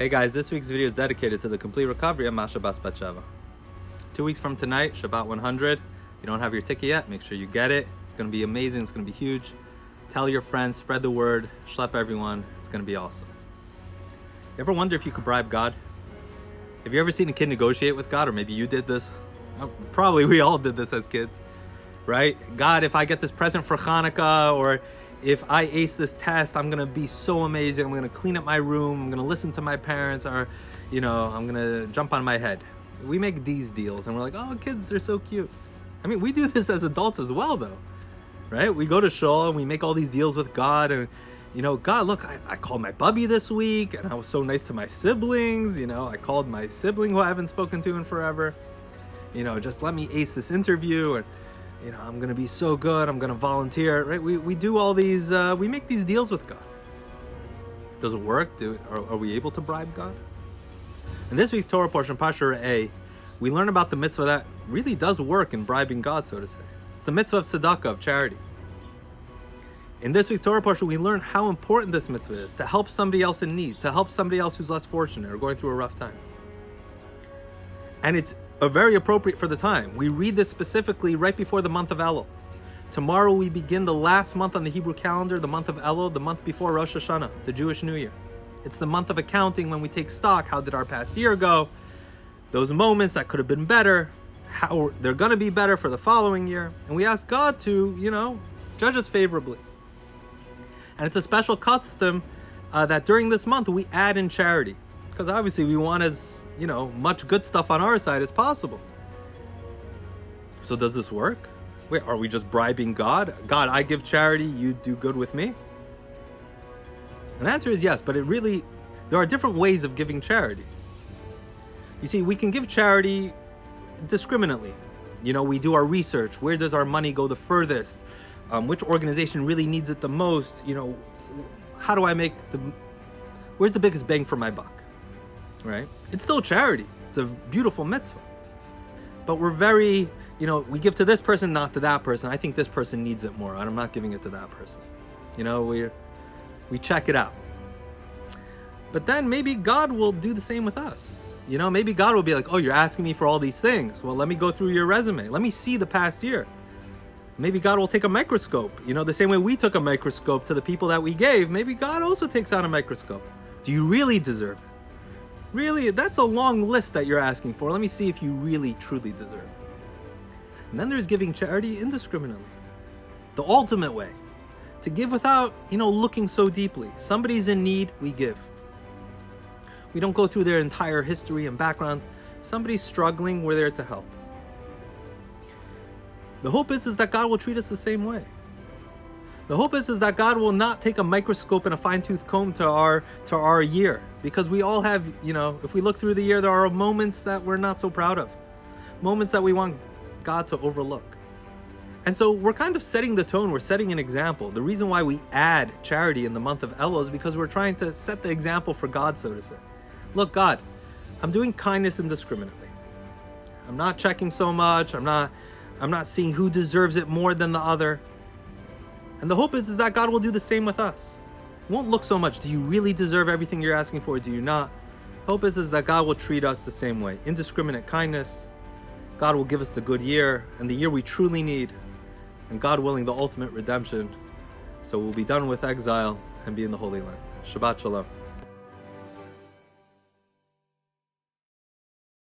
Hey guys, this week's video is dedicated to the complete recovery of Masha Bas Batsheva. 2 weeks from tonight, Shabbat 100. If you don't have your ticket yet, make sure you get it. It's going to be amazing. It's going to be huge. Tell your friends, spread the word, schlep everyone. It's going to be awesome. You ever wonder if you could bribe God? Have you ever seen a kid negotiate with God? Or maybe you did this. Probably we all did this as kids, right? God, if I get this present for Hanukkah, or if I ace this test, I'm gonna be so amazing. I'm gonna clean up my room. I'm gonna listen to my parents, or, I'm gonna jump on my head. We make these deals and we're like, oh, kids, they're so cute. I mean, we do this as adults as well, though, right? We go to shul and we make all these deals with God, and, God, look, I called my bubby this week and I was so nice to my siblings. I called my sibling who I haven't spoken to in forever. Just let me ace this interview, and I'm gonna be so good, I'm gonna volunteer, right? We do all these, we make these deals with God. Does it work? Are we able to bribe God? In this week's Torah portion, Parsha Re'eh, we learn about the mitzvah that really does work in bribing God, so to say. It's the mitzvah of tzedakah, of charity. In this week's Torah portion, we learn how important this mitzvah is to help somebody else in need, to help somebody else who's less fortunate or going through a rough time. And it's very appropriate for the time. We read this specifically right before the month of Elul. Tomorrow we begin the last month on the Hebrew calendar, the month of Elul, the month before Rosh Hashanah, the Jewish New Year. It's the month of accounting, when we take stock. How did our past year go? Those moments that could have been better, how they're going to be better for the following year. And we ask God to, judge us favorably. And it's a special custom that during this month we add in charity, because obviously we want as much good stuff on our side as possible. So does this work? Wait, are we just bribing God? God, I give charity, you do good with me? And the answer is yes, but there are different ways of giving charity. You see, we can give charity discriminately. We do our research. Where does our money go the furthest? Which organization really needs it the most? How do I where's the biggest bang for my buck? Right? It's still charity. It's a beautiful mitzvah. But we're very, we give to this person, not to that person. I think this person needs it more, and I'm not giving it to that person. We check it out. But then maybe God will do the same with us. Maybe God will be like, oh, you're asking me for all these things. Well, let me go through your resume. Let me see the past year. Maybe God will take a microscope. The same way we took a microscope to the people that we gave, maybe God also takes out a microscope. Do you really deserve it? Really, that's a long list that you're asking for. Let me see if you really, truly deserve it. And then there's giving charity indiscriminately. The ultimate way. To give without, looking so deeply. Somebody's in need, we give. We don't go through their entire history and background. Somebody's struggling, we're there to help. The hope is that God will treat us the same way. The hope is that God will not take a microscope and a fine-tooth comb to our year, because we all have, if we look through the year, there are moments that we're not so proud of, moments that we want God to overlook. And so we're kind of setting the tone, we're setting an example. The reason why we add charity in the month of Elul is because we're trying to set the example for God, so to say. Look, God, I'm doing kindness indiscriminately. I'm not checking so much, I'm not seeing who deserves it more than the other. And the hope is that God will do the same with us. It won't look so much, do you really deserve everything you're asking for, or do you not? The hope is that God will treat us the same way. Indiscriminate kindness. God will give us the good year, and the year we truly need. And God willing, the ultimate redemption. So we'll be done with exile and be in the Holy Land. Shabbat Shalom.